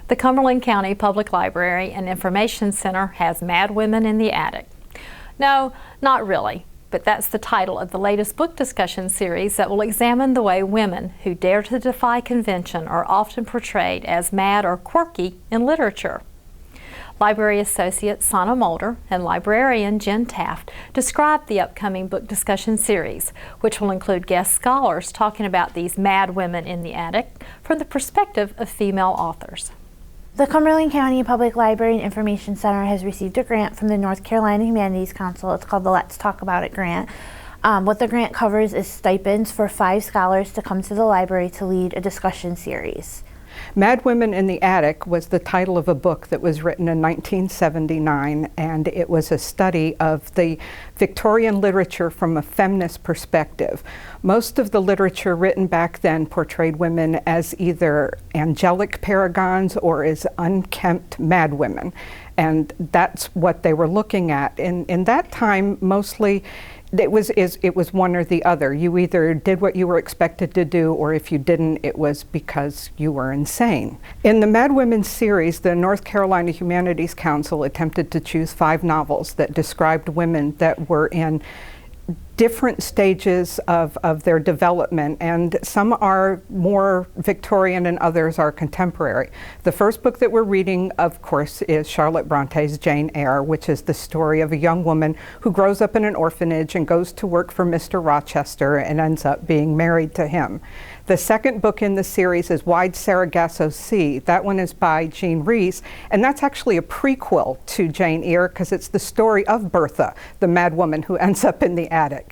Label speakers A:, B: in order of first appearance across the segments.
A: The Cumberland County Public Library and Information Center has Mad Women in the Attic. No, not really, but that's the title of the latest book discussion series that will examine the way women who dare to defy convention are often portrayed as mad or quirky in literature. Library Associate Sana Moulder and librarian Jen Taft described the upcoming book discussion series, which will include guest scholars talking about these mad women in the attic from the perspective of female authors.
B: The Cumberland County Public Library and Information Center has received a grant from the North Carolina Humanities Council. It's called the Let's Talk About It grant. What the grant covers is stipends for 5 scholars to come to the library to lead a discussion series.
C: Mad Women in the Attic was the title of a book that was written in 1979, and it was a study of the Victorian literature from a feminist perspective. Most of the literature written back then portrayed women as either angelic paragons or as unkempt mad women, and that's what they were looking at. In that time, mostly it was one or the other. You either did what you were expected to do, or if you didn't, it was because you were insane. In the Mad Women series, the North Carolina Humanities Council attempted to choose 5 novels that described women that were in different stages of their development, and some are more Victorian and others are contemporary. The first book that we're reading, of course, is Charlotte Bronte's Jane Eyre, which is the story of a young woman who grows up in an orphanage and goes to work for Mr. Rochester and ends up being married to him. The second book in the series is Wide Sargasso Sea. That one is by Jean Rhys, and that's actually a prequel to Jane Eyre because it's the story of Bertha, the mad woman who ends up in the attic.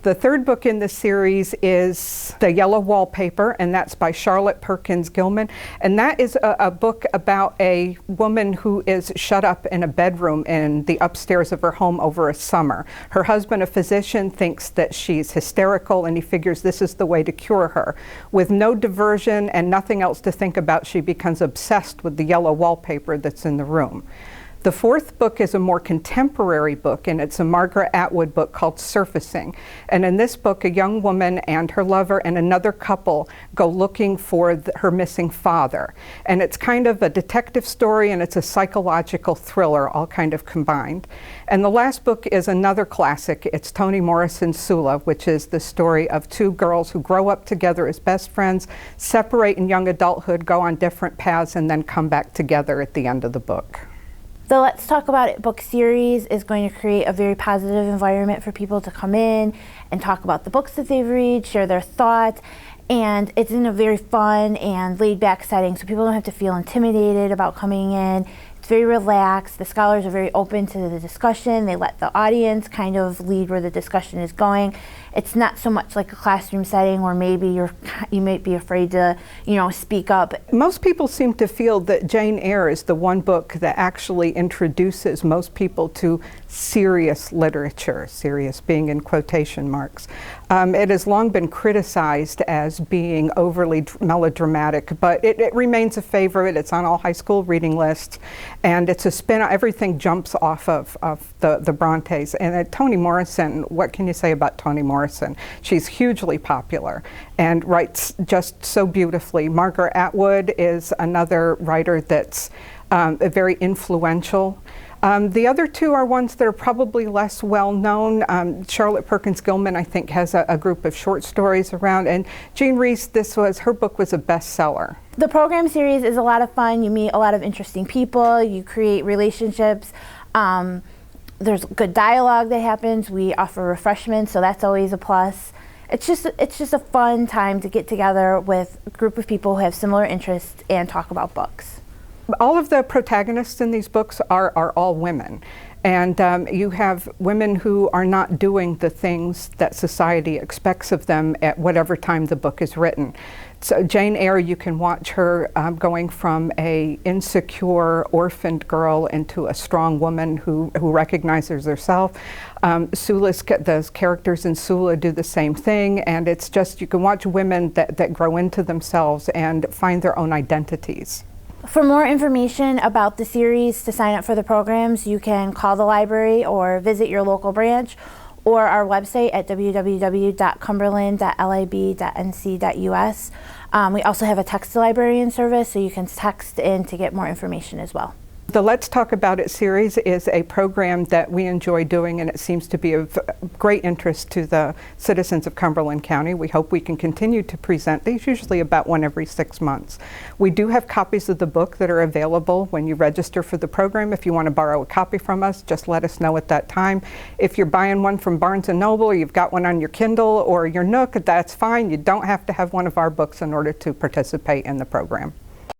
C: The third book in the series is The Yellow Wallpaper, and that's by Charlotte Perkins Gilman. And that is a book about a woman who is shut up in a bedroom in the upstairs of her home over a summer. Her husband, a physician, thinks that she's hysterical, and he figures this is the way to cure her. With no diversion and nothing else to think about, she becomes obsessed with the yellow wallpaper that's in the room. The fourth book is a more contemporary book, and it's a Margaret Atwood book called Surfacing. And in this book, a young woman and her lover and another couple go looking for her missing father. And it's kind of a detective story, and it's a psychological thriller, all kind of combined. And the last book is another classic. It's Toni Morrison's Sula, which is the story of 2 girls who grow up together as best friends, separate in young adulthood, go on different paths, and then come back together at the end of the book.
B: The Let's Talk About It book series is going to create a very positive environment for people to come in and talk about the books that they read, share their thoughts, and it's in a very fun and laid-back setting, so people don't have to feel intimidated about coming in. It's very relaxed. The scholars are very open to the discussion. They let the audience kind of lead where the discussion is going. It's not so much like a classroom setting where maybe you might be afraid to, speak up.
C: Most people seem to feel that Jane Eyre is the one book that actually introduces most people to serious literature, serious being in quotation marks. It has long been criticized as being overly melodramatic, but it remains a favorite. It's on all high school reading lists, and it's a spin. Everything jumps off of the Brontes. And Toni Morrison, what can you say about Toni Morrison? She's hugely popular and writes just so beautifully. Margaret Atwood is another writer that's very influential. The other 2 are ones that are probably less well known. Charlotte Perkins Gilman, I think, has a group of short stories around, and Jean Rhys, her book was a bestseller.
B: The program series is a lot of fun. You meet a lot of interesting people, you create relationships. There's good dialogue that happens. We offer refreshments, so that's always a plus. It's just a fun time to get together with a group of people who have similar interests and talk about books.
C: All of the protagonists in these books are all women. And you have women who are not doing the things that society expects of them at whatever time the book is written. So Jane Eyre, you can watch her going from a insecure, orphaned girl into a strong woman who recognizes herself. The characters in Sula do the same thing, and it's just, you can watch women that grow into themselves and find their own identities.
B: For more information about the series, to sign up for the programs, you can call the library or visit your local branch, or our website at www.cumberland.lib.nc.us. We also have a text librarian service, so you can text in to get more information as well.
C: The Let's Talk About It series is a program that we enjoy doing, and it seems to be of great interest to the citizens of Cumberland County. We hope we can continue to present these, usually about one every 6 months. We do have copies of the book that are available when you register for the program. If you want to borrow a copy from us, just let us know at that time. If you're buying one from Barnes & Noble, or you've got one on your Kindle or your Nook, that's fine. You don't have to have one of our books in order to participate in the program.